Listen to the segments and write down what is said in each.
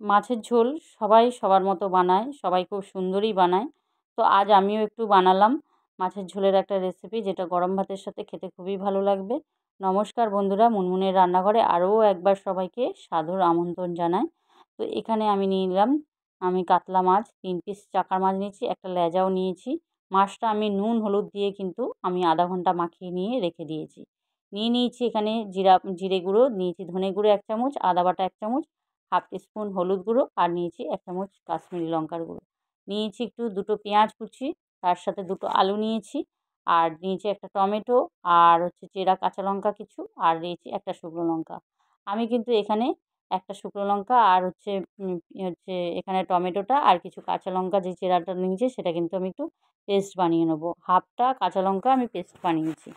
মাছের ঝোল সবাই সবার মতো বানায়, সবাই খুব সুন্দরই বানায়। তো আজ আমিও একটু বানালাম মাছের ঝোলের একটা রেসিপি, যেটা গরম ভাতের সাথে খেতে খুবই ভালো লাগবে। নমস্কার বন্ধুরা, মুনমুনের রান্নাঘরে আরও একবার সবাইকে সাদর আমন্ত্রণ জানাই। তো এখানে আমি নিয়ে নিলাম, আমি কাতলা মাছ 3 পিস চাকার মাছ নিয়েছি, একটা লেজাও নিয়েছি। মাছটা আমি নুন হলুদ দিয়ে কিন্তু আমি আধা ঘন্টা মাখিয়ে নিয়ে রেখে দিয়েছি। নিয়েছি এখানে জিরে গুঁড়ো নিয়েছি, ধনে গুঁড়ো 1 চামচ, আদা বাটা 1 চামচ, হাফ টিস্পুন হলুদ গুঁড়ো, আর নিয়েছি 1 চামচ কাশ্মীরি লঙ্কার গুঁড়ো। নিয়েছি একটু 2টো পেঁয়াজ কুচি, তার সাথে 2টো আলু নিয়েছি, আর নিয়েছি একটা টমেটো, আর হচ্ছে চেরা কাঁচা লঙ্কা কিছু, আর নিয়েছি একটা শুকনো লঙ্কা। আমি কিন্তু এখানে একটা শুকনো লঙ্কা আর হচ্ছে এখানে টমেটোটা আর কিছু কাঁচা লঙ্কা যে চেরাটা নিয়েছি সেটা কিন্তু আমি একটু পেস্ট বানিয়ে নেবো। হাফটা কাঁচা লঙ্কা আমি পেস্ট বানিয়েছি।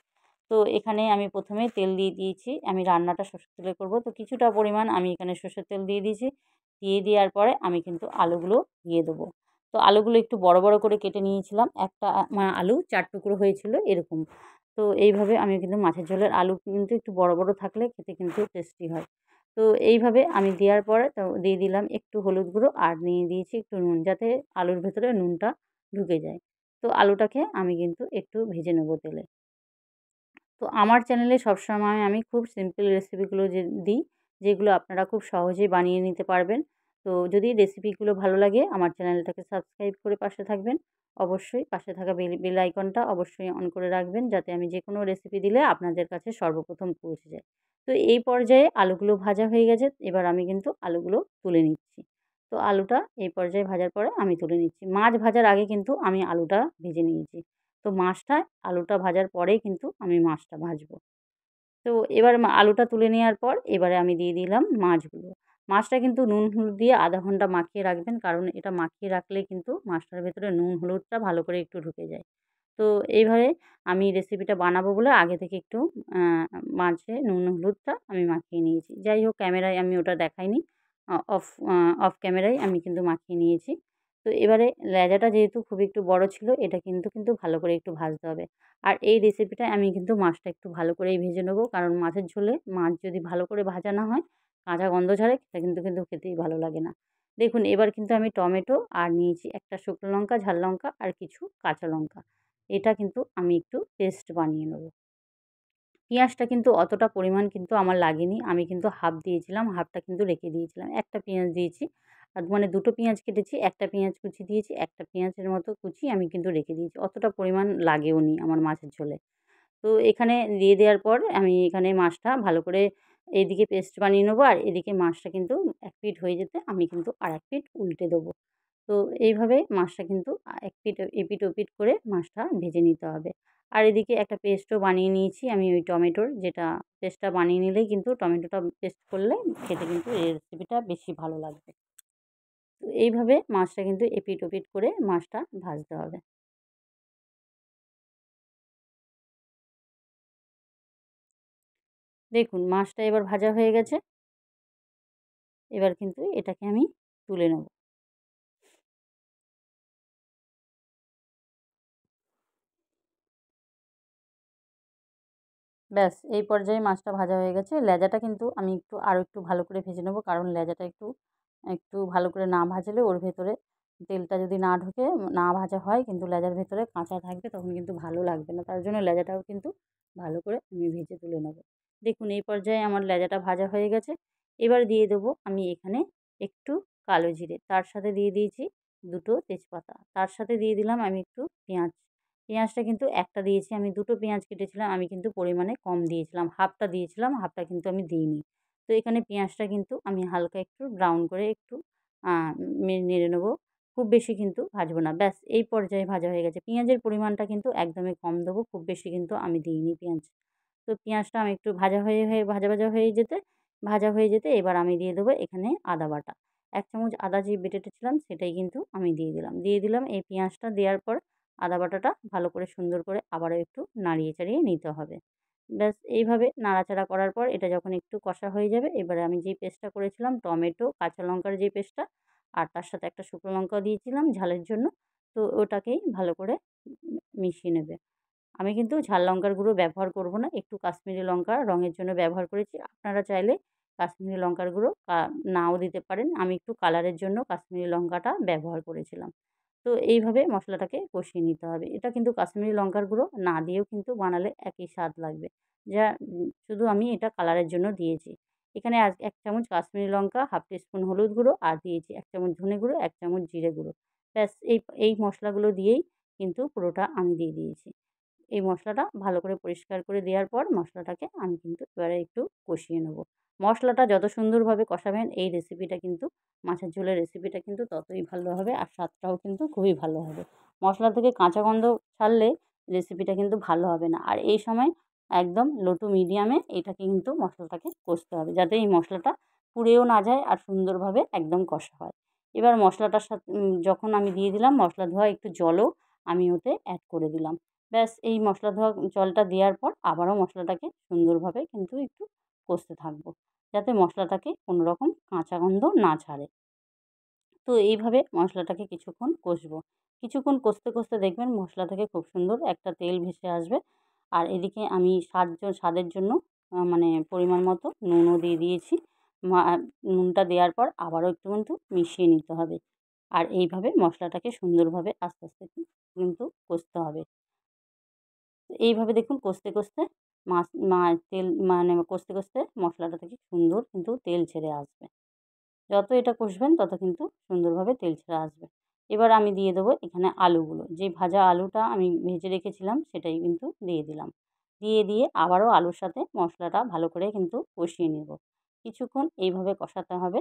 তো এখানে আমি প্রথমে তেল দিয়ে দিয়েছি, আমি রান্নাটা সরষের তেলে করব, তো কিছুটা পরিমাণ আমি এখানে সরষের তেল দিয়ে দিয়েছি। দিয়ে দেওয়ার পরে আমি কিন্তু আলুগুলো দিয়ে দেবো। তো আলুগুলো একটু বড় বড় করে কেটে নিয়েছিলাম, একটা আলু 4 টুকরো হয়েছিল এরকম। তো এইভাবে আমি কিন্তু মাছের ঝোলের আলু কিন্তু একটু বড় বড় থাকলে খেতে কিন্তু টেস্টি হয়। তো এইভাবে আমি দেওয়ার পরে তো দিয়ে দিলাম একটু হলুদ গুঁড়ো, আর নিয়ে দিয়েছি একটু নুন, যাতে আলুর ভেতরে নুনটা ঢুকে যায়। তো আলুটাকে আমি কিন্তু একটু ভেজে নেবো তেলে। তো আমার চ্যানেলে সবসময় আমি খুব সিম্পল রেসিপিগুলো দিই, যেগুলো আপনারা খুব সহজেই বানিয়ে নিতে পারবেন। তো যদি রেসিপিগুলো ভালো লাগে আমার চ্যানেলটাকে সাবস্ক্রাইব করে পাশে থাকবেন। অবশ্যই পাশে থাকা বেল আইকনটা অবশ্যই অন করে রাখবেন, যাতে আমি যে কোনো রেসিপি দিলে আপনাদের কাছে সর্বপ্রথম পৌঁছে যায়। তো এই পর্যায়ে আলুগুলো ভাজা হয়ে গেছে, এবার আমি কিন্তু আলুগুলো তুলে নিচ্ছি। তো আলুটা এই পর্যায়ে ভাজার পরে আমি তুলে নিচ্ছি। মাছ ভাজার আগে কিন্তু আমি আলুটা ভেজে নিয়েছি। তো আলুটা ভাজার পরেই কিন্তু আমি মাছটা ভাজবো। তো এবার আলুটা তুলে নেওয়ার পর এবারে আমি দিয়ে দিলাম মাছগুলো। মাছটা কিন্তু নুন হলুদ দিয়ে আধা ঘন্টা মাখিয়ে রাখবেন, কারণ এটা মাখিয়ে রাখলে কিন্তু মাছটার ভেতরে নুন হলুদটা ভালো করে একটু ঢুকে যায়। তো এইভাবে আমি রেসিপিটা বানাবো বলে আগে থেকে একটু আ মাছে নুন হলুদটা আমি মাখিয়ে নিয়েছি। যাই হোক, ক্যামেরায় আমি ওটা দেখাইনি। অ অফ আ অফ ক্যামেরায় আমি কিন্তু মাখিয়ে নিয়েছি। তো এবারে লেজাটা যেহেতু খুব একটু বড় ছিল, এটা কিন্তু ভালো করে একটু ভাজতে হবে। আর এই রেসিপিটায় আমি কিন্তু মাছটা একটু ভালো করেই ভেজে নেবো, কারণ মাছের ঝোলে মাছ যদি ভালো করে ভাজা না হয়, কাঁচা গন্ধ ছাড়ে, সেটা কিন্তু খেতেই ভালো লাগে না। দেখুন, এবার কিন্তু আমি টমেটো আর নিয়েছি একটা শুকনো লঙ্কা, ঝাল লঙ্কা আর কিছু কাঁচা লঙ্কা। এটা কিন্তু আমি একটু পেস্ট বানিয়ে নেবো। পেঁয়াজটা কিন্তু অতটা পরিমাণ কিন্তু আমার লাগেনি। আমি কিন্তু হাফ দিয়েছিলাম, হাফটা কিন্তু রেখে দিয়েছিলাম। একটা পেঁয়াজ দিয়েছি। মানে 2টো পেঁয়াজ কেটেছি, একটা পেঁয়াজ কুচি দিয়েছি, একটা পেঁয়াজের মতো কুচি আমি কিন্তু রেখে দিয়েছি। অতটা পরিমাণ লাগেওনি আমার মাছের ঝোলে। তো এখানে দিয়ে দেওয়ার পর আমি এখানে মাছটা ভালো করে এইদিকে পেস্ট বানিয়ে নেবো, আর এদিকে মাছটা কিন্তু 1 পিঠ হয়ে যেতে আমি কিন্তু আরেক পিঠ উল্টে দেবো। তো এইভাবে মাছটা কিন্তু এক পিঠ এপিঠ ওপিঠ করে মাছটা ভেজে নিতে হবে। আর এদিকে একটা পেস্টও বানিয়ে নিয়েছি আমি ওই টমেটোর, যেটা পেস্টটা বানিয়ে নিলেই কিন্তু টমেটোটা পেস্ট করলে খেতে কিন্তু এই রেসিপিটা বেশি ভালো লাগবে। তো এইভাবে মাছটা কিন্তু এপিঠ ওপিঠ করে মাছটা ভাজতে হবে। দেখুন, মাছটা এবার ভাজা হয়ে গেছে। এবার কিন্তু এটাকে আমি তুলে নেব। ব্যাস, এই পর্যায়ে মাছটা ভাজা হয়ে গেছে। লেজাটা কিন্তু আমি আরও একটু ভালো করে ভেজে নেব, কারণ লেজাটা একটু একটু ভালো করে না ভাজলে ওর ভেতরে তেলটা যদি না ঢোকে, না ভাজা হয় কিন্তু লেজার ভেতরে কাঁচা থাকবে, তখন কিন্তু ভালো লাগবে না। তার জন্য লেজাটাও কিন্তু ভালো করে আমি ভেজে তুলে নেব। দেখুন, এই পর্যায়ে আমার লেজাটা ভাজা হয়ে গেছে। এবার দিয়ে দেবো আমি এখানে একটু কালো জিরে। তার সাথে দিয়ে দিয়েছি 2টো তেজপাতা। তার সাথে দিয়ে দিলাম আমি একটু পেঁয়াজ। পেঁয়াজটা কিন্তু একটা দিয়েছি, আমি 2টো পেঁয়াজ কেটেছিলাম, আমি কিন্তু পরিমাণে কম দিয়েছিলাম। হাফটা দিয়েছিলাম, হাফটা কিন্তু আমি দিইনি। তো এখানে পেঁয়াজটা কিন্তু আমি হালকা একটু ব্রাউন করে একটু আ নেড়ে নেবো। খুব বেশি কিন্তু ভাজবো না। ব্যাস, এই পর্যায়ে ভাজা হয়ে গেছে। পেঁয়াজের পরিমাণটা কিন্তু একদমই কম দেবো। খুব বেশি কিন্তু আমি দিইনি পেঁয়াজ। তো পেঁয়াজটা আমি একটু ভাজা ভাজা হয়ে যেতে এবার আমি দিয়ে দেবো এখানে আদা বাটা। 1 চামচ আদা যে বেটে রেখেছিলাম সেটাই কিন্তু আমি দিয়ে দিলাম। দিয়ে দিলাম এই পেঁয়াজটা দেওয়ার পর আদা বাটাটা ভালো করে সুন্দর করে আবারও একটু নাড়িয়ে চাড়িয়ে নিতে হবে। ব্যাস, এইভাবে নাড়াচাড়া করার পর এটা যখন একটু কষা হয়ে যাবে, এবারে আমি যেই পেস্টটা করেছিলাম টমেটো, কাঁচা লঙ্কার যে পেস্টটা, আর তার সাথে একটা শুকনো লঙ্কাও দিয়েছিলাম ঝালের জন্য। তো ওটাকেই ভালো করে মিশিয়ে নেবে। আমি কিন্তু ঝাল লঙ্কার গুঁড়ো ব্যবহার করব না। একটু কাশ্মীরি লঙ্কা রঙের জন্য ব্যবহার করেছি। আপনারা চাইলে কাশ্মীরি লঙ্কার গুঁড়ো নাও দিতে পারেন। আমি একটু কালারের জন্য কাশ্মীরি লঙ্কাটা ব্যবহার করেছিলাম। তো এইভাবে মশলাটাকে কষিয়ে নিতে হবে। এটা কিন্তু কাশ্মীরি লঙ্কার গুঁড়ো না দিয়েও কিন্তু বানালে একই স্বাদ লাগবে। শুধু আমি এটা কালারের জন্য দিয়েছি। এখানে ১ চামচ কাশ্মীরি লঙ্কা, হাফ টিস্পুন হলুদ গুঁড়ো আর দিয়েছি ১ চামচ ধনে গুঁড়ো, ১ চামচ জিরে গুঁড়ো। ব্যাস এই মশলাগুলো দিয়েই কিন্তু পুরোটা আমি দিয়ে দিয়েছি। এই মশলাটা ভালো করে পরিষ্কার করে দেওয়ার পর মশলাটাকে আমি কিন্তু এবারে একটু কষিয়ে নেব। মশলাটা যত সুন্দরভাবে কষাবেন এই রেসিপিটা কিন্তু মাছের ঝোলের রেসিপিটা কিন্তু ততই ভালো হবে আর স্বাদটাও কিন্তু খুবই ভালো হবে। মশলা থেকে কাঁচা গন্ধ ছাড়লে রেসিপিটা কিন্তু ভালো হবে না। আর এই সময় একদম লো টু মিডিয়ামে এটাকে কিন্তু মশলাটাকে কষতে হবে। যাতে এই মশলাটা পুড়েও না যায় আর সুন্দরভাবে একদম কষা হয়। এবার মশলাটার যখন আমি দিয়ে দিলাম মশলা ধোয়া একটু জলও আমি ওতে অ্যাড করে দিলাম। ব্যাস এই মশলা ধোয়া জলটা দেওয়ার পর আবারও মশলাটাকে সুন্দরভাবে কিন্তু একটু কষতে থাকবো। যাতে মশলাটাকে কোনো রকম কাঁচা গন্ধ না ছাড়ে। তো এইভাবে মশলাটাকে কিছুক্ষণ কষবো। কিছুক্ষণ কষতে, কষতে দেখবেন মশলা থেকে খুব সুন্দর একটা তেল ভেসে আসবে। আর এদিকে আমি স্বাদের জন্য মানে পরিমাণ মতো নুনও দিয়ে দিয়েছি। মা নুনটা দেওয়ার পর আবারও একটু কিন্তু মিশিয়ে নিতে হবে। আর এইভাবে মশলাটাকে সুন্দরভাবে আস্তে, আস্তে কিন্তু কষতে হবে। এইভাবে দেখুন কষতে, কষতে মাছ মা তেল মানে কষতে, কষতে মশলাটা থেকে সুন্দর কিন্তু তেল ছেড়ে আসবে। যত এটা কষবেন তত কিন্তু সুন্দরভাবে তেল ছেড়ে আসবে। এবার আমি দিয়ে দেবো এখানে আলুগুলো। যে ভাজা আলুটা আমি ভেজে রেখেছিলাম সেটাই কিন্তু দিয়ে দিলাম। দিয়ে আবারও আলুর সাথে মশলাটা ভালো করে কিন্তু কষিয়ে নেব। কিছুক্ষণ এইভাবে কষাতে হবে।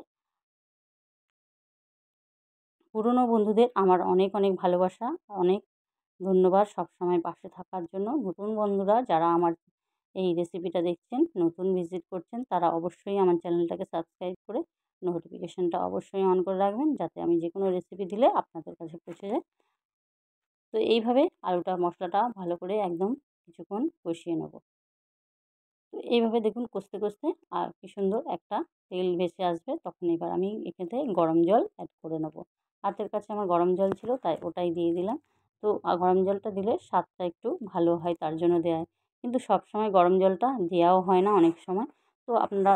পুরনো বন্ধুদের আমার অনেক, অনেক ভালোবাসা, অনেক ধন্যবাদ সবসময় পাশে থাকার জন্য। নতুন বন্ধুরা যারা আমার এই রেসিপিটা দেখছেন, নতুন ভিজিট করছেন তারা অবশ্যই আমার চ্যানেলটাকে সাবস্ক্রাইব করে নোটিফিকেশনটা অবশ্যই অন করে রাখবেন যাতে আমি যে কোনো রেসিপি দিলে আপনাদের কাছে পৌঁছে যায়। তো এইভাবে আলুটা মশলাটা ভালো করে একদম কিছুক্ষণ কষিয়ে নেব। তো এইভাবে দেখুন কষতে, কষতে আর কি সুন্দর একটা তেল ভেসে আসবে তখন এবার আমি এটাতে গরম জল অ্যাড করে নেব। হাতের কাছে আমার গরম জল ছিল তাই ওটাই দিয়ে দিলাম। তো গরম জলটা দিলে স্বাদটা একটু ভালো হয় তার জন্য দেওয়া হয়। কিন্তু সবসময় গরম জলটা দেওয়াও হয় না অনেক সময়। তো আপনারা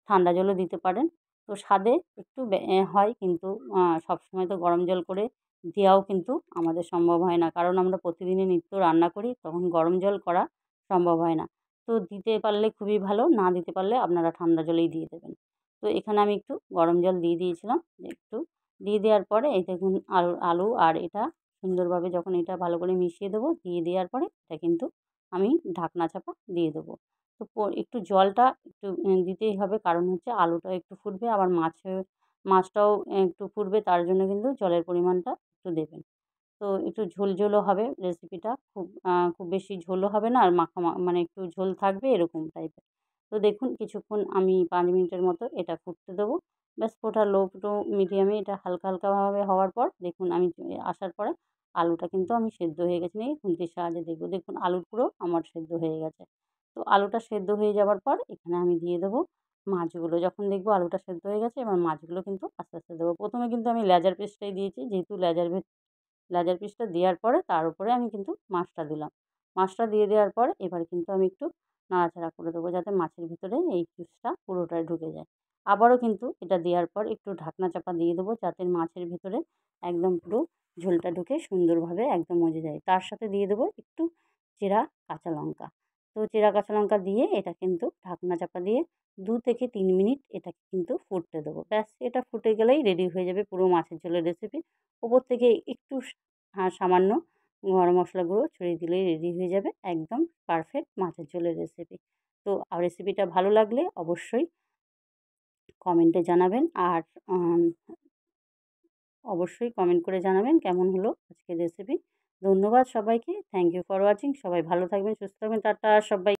ঠান্ডা জলও দিতে পারেন। তো স্বাদে একটু হয় কিন্তু সবসময় তো গরম জল করে দেওয়াও কিন্তু আমাদের সম্ভব হয় না। কারণ আমরা প্রতিদিনই নিত্য রান্না করি তখন গরম জল করা সম্ভব হয় না। তো দিতে পারলে খুবই ভালো, না দিতে পারলে আপনারা ঠান্ডা জলেই দিয়ে দেবেন। তো এখানে আমি একটু গরম জল দিয়ে দিয়েছিলাম। একটু দিয়ে দেওয়ার পরে এই দেখুন আলু আর এটা সুন্দরভাবে যখন এটা ভালো করে মিশিয়ে দেবো, দিয়ে দেওয়ার পরে এটা কিন্তু আমি ঢাকনা চাপা দিয়ে দেবো। তো একটু জলটা একটু দিতেই হবে কারণ হচ্ছে আলুটাও একটু ফুটবে আবার মাছটাও একটু ফুটবে তার জন্য কিন্তু জলের পরিমাণটা একটু দেবেন। তো একটু ঝোলও হবে রেসিপিটা। খুব বেশি ঝোলও হবে না আর মানে একটু ঝোল থাকবে এরকম টাইপের। তো দেখুন কিছুক্ষণ আমি ৫ মিনিটের মতো এটা ফুটতে দেবো। ব্যাস ফোটা লো টু মিডিয়ামে এটা হালকা, হালকাভাবে হওয়ার পর দেখুন আমি আসার পরে আলুটা কিন্তু আমি সেদ্ধ হয়ে গেছে নিয়ে খুন্তির সাহায্যে দেখব। দেখুন আলু পুরো আমার সেদ্ধ হয়ে গেছে। তো আলুটা সেদ্ধ হয়ে যাওয়ার পর এখানে আমি দিয়ে দেবো মাছগুলো। যখন দেখব আলুটা সেদ্ধ হয়ে গেছে এবার মাছগুলো কিন্তু আস্তে, আস্তে দেবো। ১ম এ কিন্তু আমি লেজার পিসটাই দিয়েছি যেহেতু লেজার পিসটা দেওয়ার পরে তার উপরে আমি কিন্তু মাছটা দিলাম। মাছটা দিয়ে দেওয়ার পর এবার কিন্তু আমি একটু নাড়াচাড়া করে দেবো যাতে মাছের ভিতরে এই পিসটা পুরোটাই ঢুকে যায়। আবারও কিন্তু এটা দেওয়ার পর একটু ঢাকনা চাপা দিয়ে দেবো যাতে মাছের ভিতরে একদম পুরো ঝোলটা ঢুকে সুন্দরভাবে একদম মজে যায়। তার সাথে দিয়ে দেবো একটু চেরা কাঁচা লঙ্কা। তো চেরা কাঁচা লঙ্কা দিয়ে এটা কিন্তু ঢাকনা চাপা দিয়ে ২ থেকে ৩ মিনিট এটাকে কিন্তু ফুটতে দেবো। ব্যাস এটা ফুটে গেলেই রেডি হয়ে যাবে পুরো মাছের ঝোলের রেসিপি। ওপর থেকে একটু সামান্য গরম মশলা গুঁড়ো ছড়িয়ে দিলেই রেডি হয়ে যাবে একদম পারফেক্ট মাছের ঝোলের রেসিপি। তো রেসিপিটা ভালো লাগলে অবশ্যই কমেন্টে জানাবেন আর আম অবশ্যই কমেন্ট করে জানাবেন কেমন হলো আজকের রেসিপি। ধন্যবাদ সবাইকে। Thank you for watching. সবাই ভালো থাকবেন, সুস্থ থাকবেন। টাটা সবাই।